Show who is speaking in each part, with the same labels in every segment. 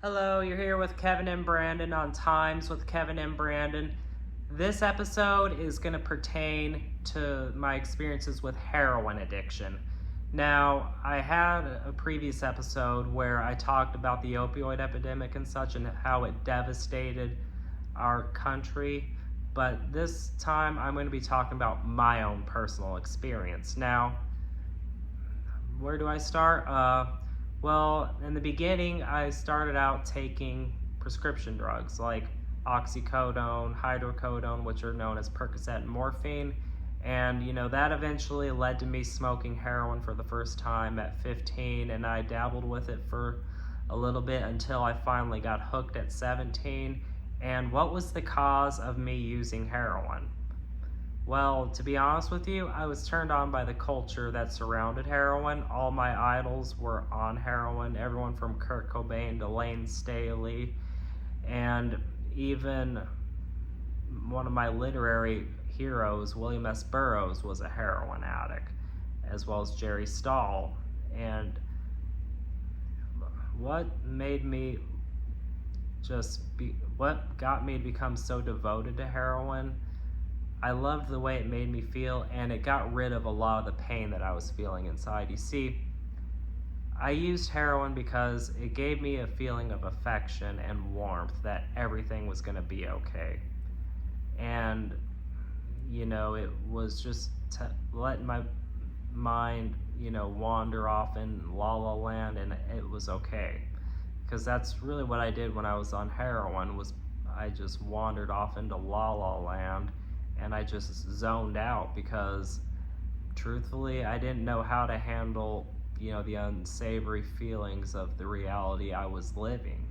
Speaker 1: Hello, you're here with Kevin and Brandon on Times with Kevin and Brandon. This episode is going to pertain to my experiences with heroin addiction. Now, I had a previous episode where I talked about the opioid epidemic and such and how it devastated our country, but this time I'm going to be talking about my own personal experience. Now, where do I start? Well, in the beginning, I started out taking prescription drugs like oxycodone, hydrocodone, which are known as Percocet and morphine. And, that eventually led to me smoking heroin for the first time at 15, and I dabbled with it for a little bit until I finally got hooked at 17. And what was the cause of me using heroin? Well, to be honest with you, I was turned on by the culture that surrounded heroin. All my idols were on heroin, everyone from Kurt Cobain to Lane Staley, and even one of my literary heroes, William S. Burroughs, was a heroin addict, as well as Jerry Stahl. And what got me to become so devoted to heroin, I loved the way it made me feel, and it got rid of a lot of the pain that I was feeling inside. You see, I used heroin because it gave me a feeling of affection and warmth that everything was going to be okay. And, it was just letting my mind, wander off in la la land, and it was okay. Because that's really what I did when I was on heroin, was I just wandered off into la la land. And I just zoned out because, truthfully, I didn't know how to handle, the unsavory feelings of the reality I was living.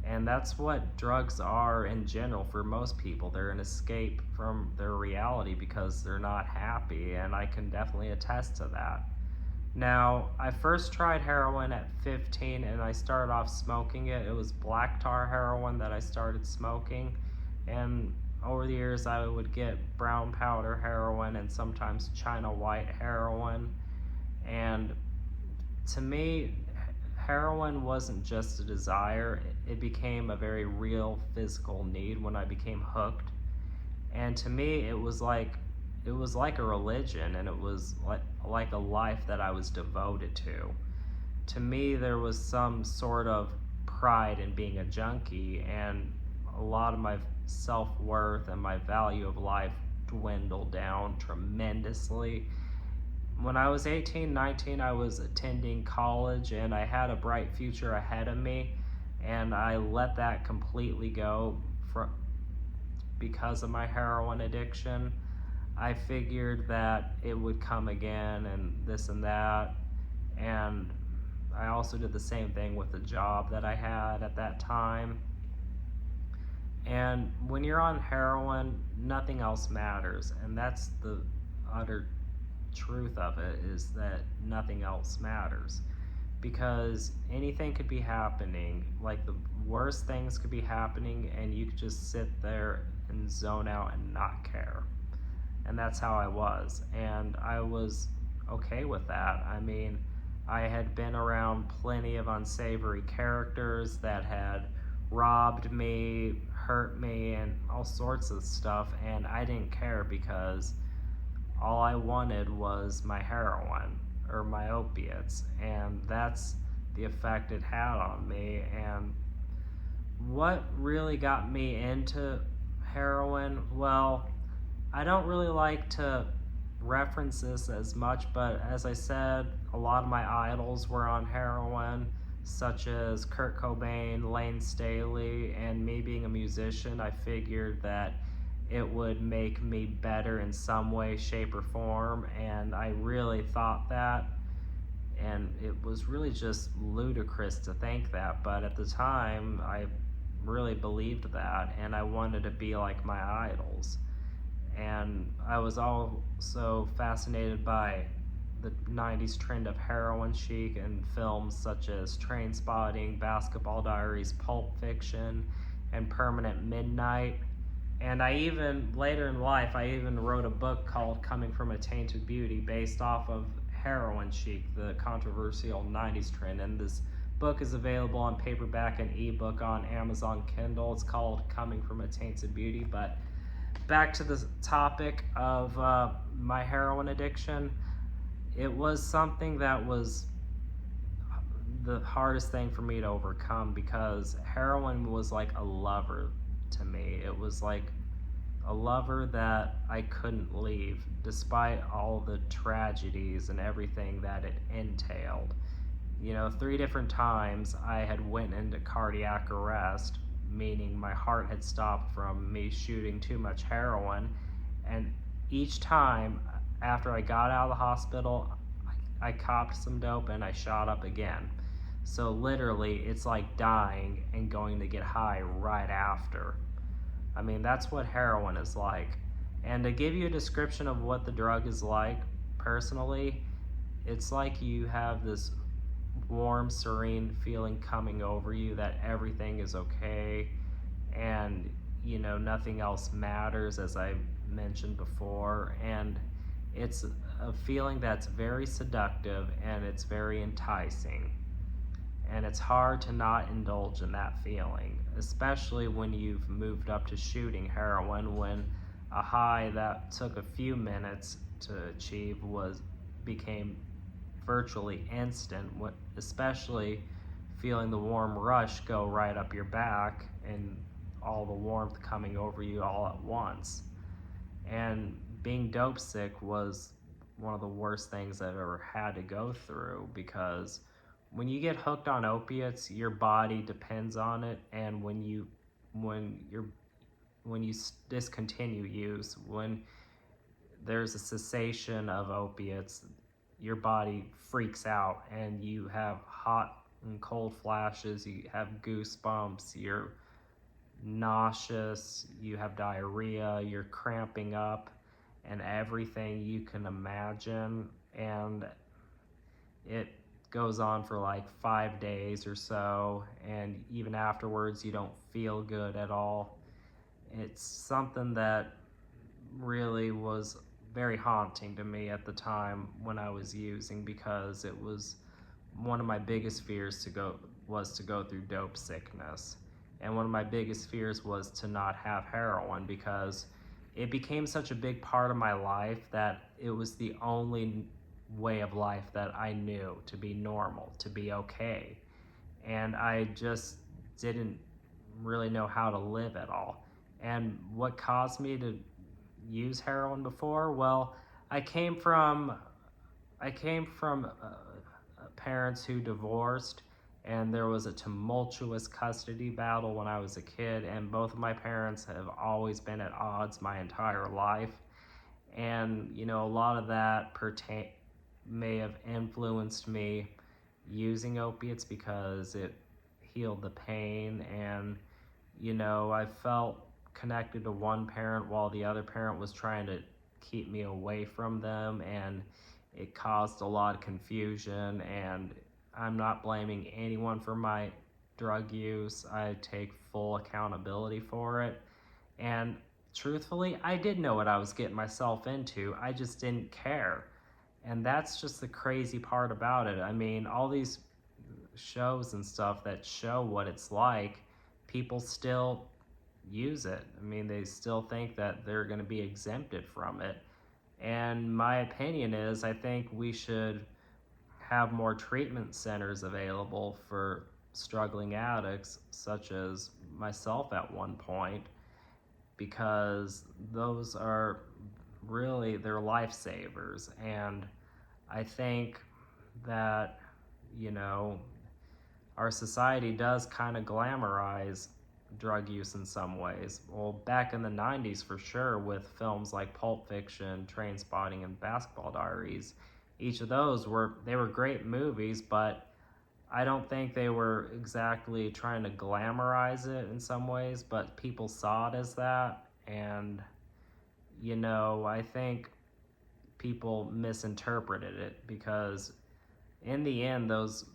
Speaker 1: And that's what drugs are in general for most people. They're an escape from their reality because they're not happy, and I can definitely attest to that. Now, I first tried heroin at 15, and I started off smoking it. It was black tar heroin that I started smoking, and over the years, I would get brown powder heroin and sometimes China white heroin. And to me, heroin wasn't just a desire. It became a very real physical need when I became hooked. And to me, it was like a religion, and it was like a life that I was devoted to. To me, there was some sort of pride in being a junkie, and a lot of my self-worth and my value of life dwindled down tremendously. When I was 18, 19, I was attending college, and I had a bright future ahead of me, and I let that completely go because of my heroin addiction. I figured that it would come again and this and that, and I also did the same thing with the job that I had at that time. And when you're on heroin, nothing else matters. And that's the utter truth of it, is that nothing else matters. Because anything could be happening, like the worst things could be happening, and you could just sit there and zone out and not care. And that's how I was. And I was okay with that. I mean, I had been around plenty of unsavory characters that had robbed me, hurt me, and all sorts of stuff, and I didn't care because all I wanted was my heroin or my opiates, and that's the effect it had on me. And what really got me into heroin, well, I don't really like to reference this as much, but as I said, a lot of my idols were on heroin, such as Kurt Cobain, Lane Staley, and me being a musician, I figured that it would make me better in some way, shape, or form, and I really thought that, and it was really just ludicrous to think that, but at the time, I really believed that, and I wanted to be like my idols. And I was also fascinated by the 90s trend of heroin chic in films such as Trainspotting, Basketball Diaries, Pulp Fiction, and Permanent Midnight. And later in life, I even wrote a book called Coming from a Tainted Beauty based off of heroin chic, the controversial 90s trend. And this book is available on paperback and ebook on Amazon Kindle. It's called Coming from a Tainted Beauty. But back to the topic of my heroin addiction. It was something that was the hardest thing for me to overcome because heroin was like a lover to me. It was like a lover that I couldn't leave despite all the tragedies and everything that it entailed. 3 different times I had went into cardiac arrest, meaning my heart had stopped from me shooting too much heroin, and each time after I got out of the hospital, I copped some dope and I shot up again. So literally, it's like dying and going to get high right after. I mean, that's what heroin is like. And to give you a description of what the drug is like, personally, it's like you have this warm, serene feeling coming over you that everything is okay and, nothing else matters, as I mentioned before. And it's a feeling that's very seductive and it's very enticing. And it's hard to not indulge in that feeling, especially when you've moved up to shooting heroin, when a high that took a few minutes to achieve became virtually instant, especially feeling the warm rush go right up your back and all the warmth coming over you all at once. And being dope sick was one of the worst things I've ever had to go through, because when you get hooked on opiates, your body depends on it, and when you discontinue use, when there's a cessation of opiates, your body freaks out and you have hot and cold flashes, you have goosebumps, you're nauseous, you have diarrhea, you're cramping up, and everything you can imagine. And it goes on for like 5 days or so, and even afterwards you don't feel good at all. It's something that really was very haunting to me at the time when I was using, because it was one of my biggest fears was to go through dope sickness. And one of my biggest fears was to not have heroin, because it became such a big part of my life that it was the only way of life that I knew to be normal, to be okay. And I just didn't really know how to live at all. And what caused me to use heroin before? Well, I came from parents who divorced, and there was a tumultuous custody battle when I was a kid, and both of my parents have always been at odds my entire life. And a lot of that may have influenced me using opiates, because it healed the pain. And I felt connected to one parent while the other parent was trying to keep me away from them, and it caused a lot of confusion. And I'm not blaming anyone for my drug use. I take full accountability for it. And truthfully, I did know what I was getting myself into. I just didn't care. And that's just the crazy part about it. I mean, all these shows and stuff that show what it's like, people still use it. I mean, they still think that they're going to be exempted from it. And my opinion is, I think we should have more treatment centers available for struggling addicts, such as myself at one point, because those are really, they're lifesavers. And I think that, our society does kind of glamorize drug use in some ways. Well, back in the 90s for sure, with films like Pulp Fiction, Trainspotting, and Basketball Diaries. Each of those were great movies, but I don't think they were exactly trying to glamorize it in some ways, but people saw it as that. And I think people misinterpreted it, because in the end, those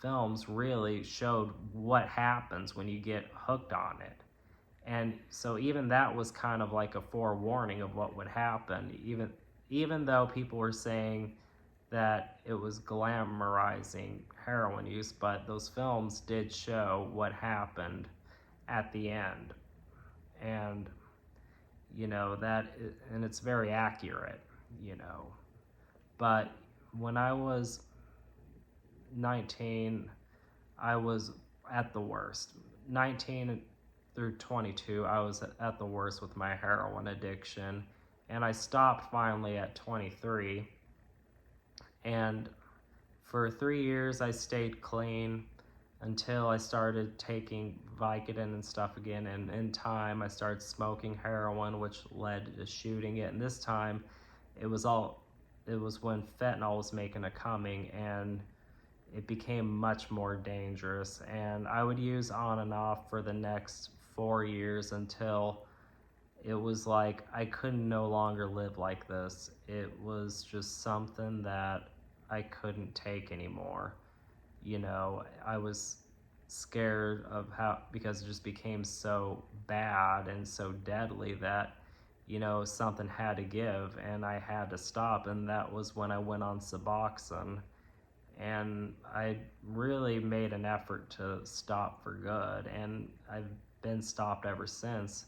Speaker 1: films really showed what happens when you get hooked on it. And so even that was kind of like a forewarning of what would happen, even though people were saying that it was glamorizing heroin use, but those films did show what happened at the end. And, and it's very accurate, you know. But when I was 19, I was at the worst. 19 through 22, I was at the worst with my heroin addiction. And I stopped finally at 23. And for 3 years, I stayed clean until I started taking Vicodin and stuff again. And in time, I started smoking heroin, which led to shooting it. And this time, it was when fentanyl was making a coming, and it became much more dangerous. And I would use on and off for the next 4 years until it was like I couldn't no longer live like this. It was just something that I couldn't take anymore. I was scared of because it just became so bad and so deadly that, something had to give and I had to stop. And that was when I went on Suboxone. And I really made an effort to stop for good. And I've been stopped ever since.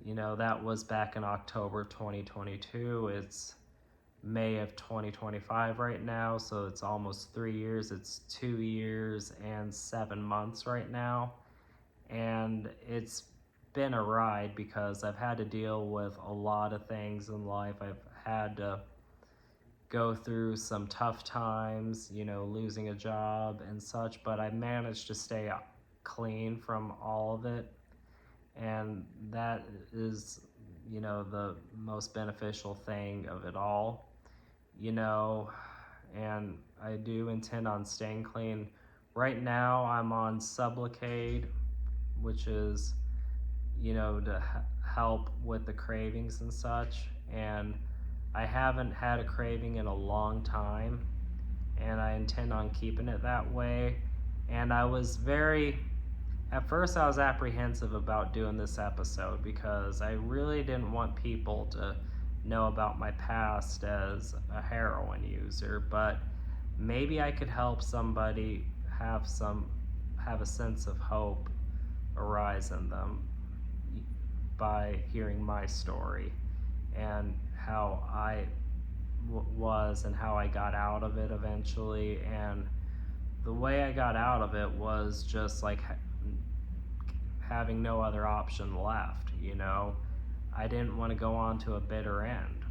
Speaker 1: That was back in October 2022. It's May of 2025 right now, so it's almost 3 years. It's 2 years and 7 months right now. And it's been a ride because I've had to deal with a lot of things in life. I've had to go through some tough times, losing a job and such, but I managed to stay clean from all of it. And that is, the most beneficial thing of it all, and I do intend on staying clean. Right now, I'm on Sublocade, which is, to help with the cravings and such. And I haven't had a craving in a long time, and I intend on keeping it that way. And at first I was apprehensive about doing this episode because I really didn't want people to know about my past as a heroin user, but maybe I could help somebody have a sense of hope arise in them by hearing my story and how I was and how I got out of it eventually. And the way I got out of it was just like having no other option left. I didn't want to go on to a bitter end,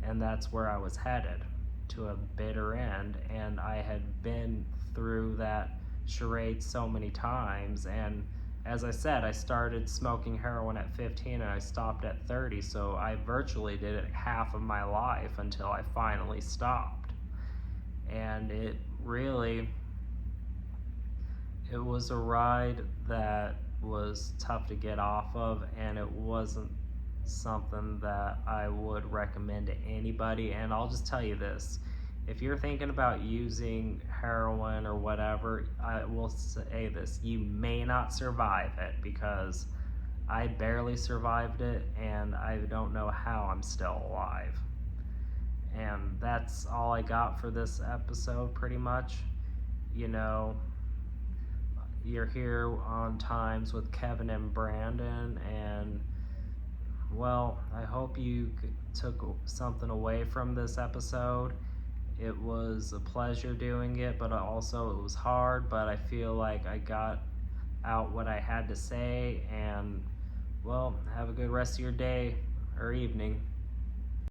Speaker 1: and that's where I was headed, to a bitter end. And I had been through that charade so many times. And as I said, I started smoking heroin at 15 and I stopped at 30, so I virtually did it half of my life until I finally stopped. And it was a ride that was tough to get off of, and it wasn't something that I would recommend to anybody. And I'll just tell you this: if you're thinking about using heroin or whatever, I will say this: you may not survive it, because I barely survived it, and I don't know how I'm still alive. And that's all I got for this episode, pretty much. You're here on Times with Kevin and Brandon, and well, I hope you took something away from this episode. It was a pleasure doing it, but also it was hard, but I feel like I got out what I had to say. And well, have a good rest of your day or evening.